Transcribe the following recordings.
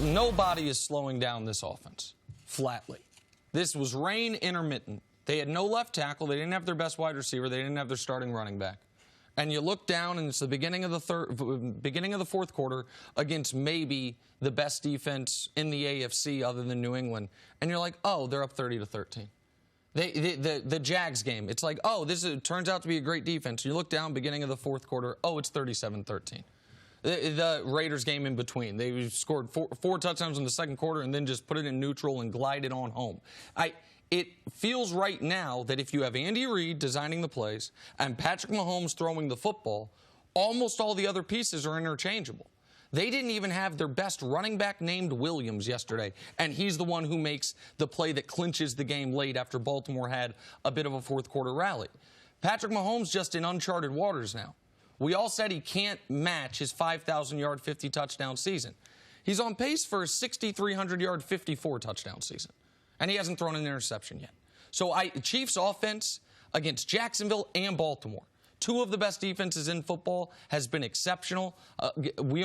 Nobody is slowing down this offense, flatly. This was rain intermittent. They had no left tackle. They didn't have their best wide receiver. They didn't have their starting running back. And you look down, and it's the beginning of the fourth quarter against maybe the best defense in the AFC other than New England. And you're like, oh, they're up 30-13. The Jags game, it's like, oh, turns out to be a great defense. You look down, beginning of the fourth quarter, oh, it's 37-13. The Raiders game in between, they scored four touchdowns in the second quarter and then just put it in neutral and glided on home. It feels right now that if you have Andy Reid designing the plays and Patrick Mahomes throwing the football, almost all the other pieces are interchangeable. They didn't even have their best running back named Williams yesterday, and he's the one who makes the play that clinches the game late after Baltimore had a bit of a fourth-quarter rally. Patrick Mahomes just in uncharted waters now. We all said he can't match his 5,000-yard, 50-touchdown season. He's on pace for a 6,300-yard, 54-touchdown season, and he hasn't thrown an interception yet. So Chiefs offense against Jacksonville and Baltimore, two of the best defenses in football, has been exceptional. We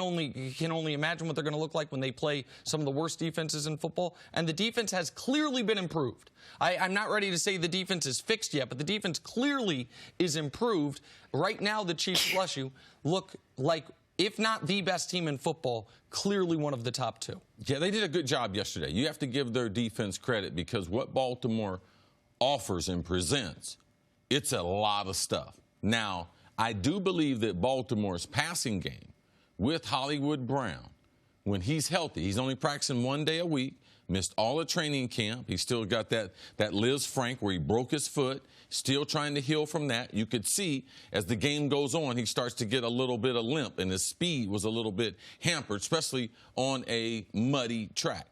can only imagine what they're going to look like when they play some of the worst defenses in football. And the defense has clearly been improved. I'm not ready to say the defense is fixed yet, but the defense clearly is improved. Right now, the Chiefs, bless you, look like, if not the best team in football, clearly one of the top two. Yeah, they did a good job yesterday. You have to give their defense credit because what Baltimore offers and presents, it's a lot of stuff. Now, I do believe that Baltimore's passing game with Hollywood Brown, when he's healthy, he's only practicing 1 day a week, missed all the training camp. He's still got that Liz Frank where he broke his foot, still trying to heal from that. You could see as the game goes on, he starts to get a little bit of limp, and his speed was a little bit hampered, especially on a muddy track.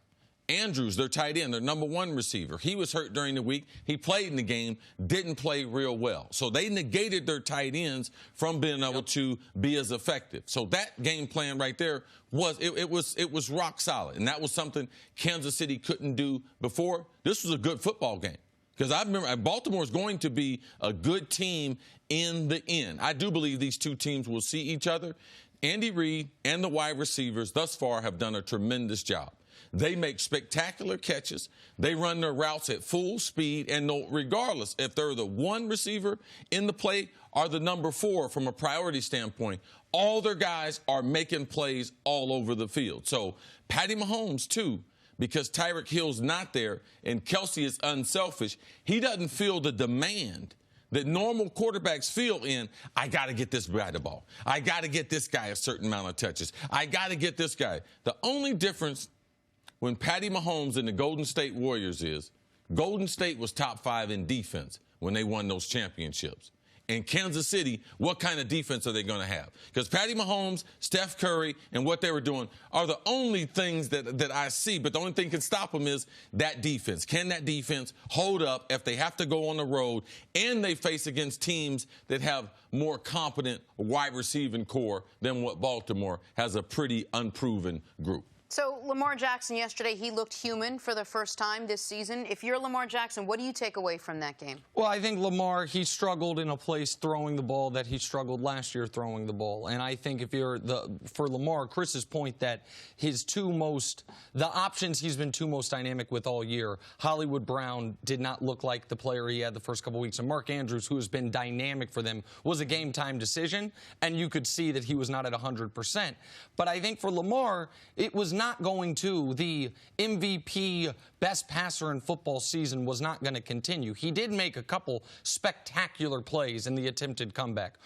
Andrews, their tight end, their number one receiver, he was hurt during the week. He played in the game, didn't play real well. So they negated their tight ends from being able to be as effective. So that game plan right there was rock solid, and that was something Kansas City couldn't do before. This was a good football game because I remember Baltimore is going to be a good team in the end. I do believe these two teams will see each other. Andy Reid and the wide receivers thus far have done a tremendous job. They make spectacular catches. They run their routes at full speed. And regardless if they're the one receiver in the play or the number 4 from a priority standpoint, all their guys are making plays all over the field. So Patty Mahomes, too, because Tyreek Hill's not there and Kelsey is unselfish, he doesn't feel the demand that normal quarterbacks feel in, I got to get this guy the ball. I got to get this guy a certain amount of touches. I got to get this guy. The only difference when Patty Mahomes and the Golden State Warriors is Golden State was top 5 in defense when they won those championships. In Kansas City, what kind of defense are they going to have? Because Patty Mahomes, Steph Curry, and what they were doing are the only things that I see. But the only thing that can stop them is that defense. Can that defense hold up if they have to go on the road and they face against teams that have more competent wide receiving core than what Baltimore has, a pretty unproven group? So Lamar Jackson yesterday, he looked human for the first time this season. If you're Lamar Jackson, what do you take away from that game? Well, I think Lamar, he struggled in a place throwing the ball that he struggled last year throwing the ball. And I think if you're for Lamar, Chris's point that the options he's been most dynamic with all year, Hollywood Brown did not look like the player he had the first couple weeks. And Mark Andrews, who has been dynamic for them, was a game-time decision. And you could see that he was not at 100%. But I think for Lamar, it was not going to, the MVP best passer in football season was not going to continue. He did make a couple spectacular plays in the attempted comeback.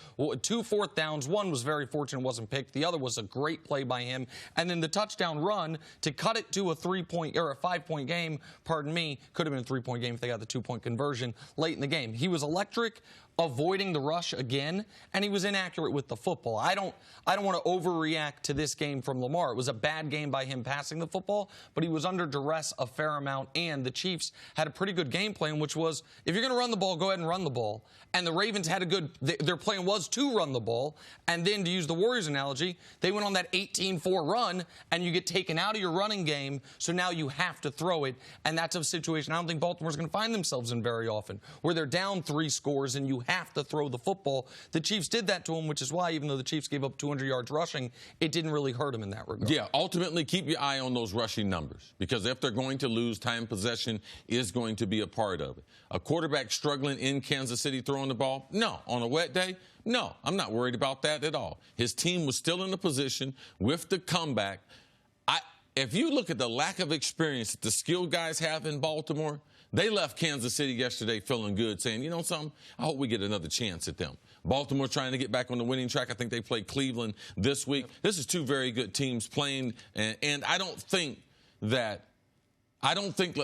2 fourth downs. One was very fortunate, wasn't picked. The other was a great play by him. And then the touchdown run to cut it to a 5-point game, pardon me, could have been a 3-point game if they got the 2-point conversion late in the game. He was electric, avoiding the rush again, and he was inaccurate with the football. I don't want to overreact to this game from Lamar. It was a bad game by him passing the football, but he was under duress a fair amount amount, and the Chiefs had a pretty good game plan, which was, if you're going to run the ball, go ahead and run the ball. And the Ravens had their plan was to run the ball, and then, to use the Warriors analogy, they went on that 18-4 run, and you get taken out of your running game, so now you have to throw it, and that's a situation I don't think Baltimore's going to find themselves in very often, where they're down 3 scores and you have to throw the football. The Chiefs did that to them, which is why, even though the Chiefs gave up 200 yards rushing, it didn't really hurt them in that regard. Yeah, ultimately, keep your eye on those rushing numbers, because if they're going to lose, time possession is going to be a part of it. A quarterback struggling in Kansas City throwing the ball? No. On a wet day? No. I'm not worried about that at all. His team was still in the position with the comeback. If you look at the lack of experience that the skilled guys have in Baltimore, they left Kansas City yesterday feeling good, saying, you know something, I hope we get another chance at them. Baltimore trying to get back on the winning track. I think they play Cleveland this week. This is 2 very good teams playing, and I don't think that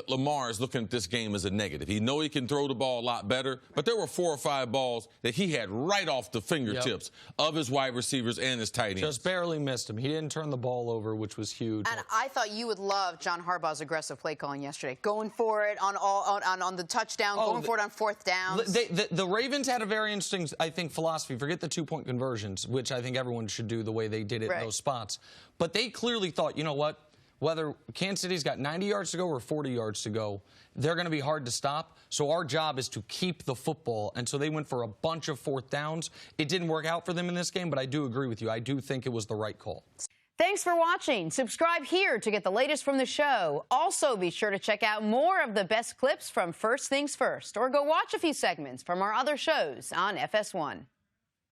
Lamar is looking at this game as a negative. He knows he can throw the ball a lot better, but there were 4 or 5 balls that he had right off the fingertips of his wide receivers and his tight ends. Just barely missed him. He didn't turn the ball over, which was huge. And I thought you would love John Harbaugh's aggressive play calling yesterday, going for it on the touchdown, going for it on 4th downs. The Ravens had a very interesting, I think, philosophy. Forget the 2-point conversions, which I think everyone should do the way they did it in those spots. But they clearly thought, you know what? Whether Kansas City's got 90 yards to go or 40 yards to go, they're going to be hard to stop. So our job is to keep the football. And so they went for a bunch of 4th downs. It didn't work out for them in this game, but I do agree with you. I do think it was the right call. Thanks for watching. Subscribe here to get the latest from the show. Also, be sure to check out more of the best clips from First Things First, or go watch a few segments from our other shows on FS1.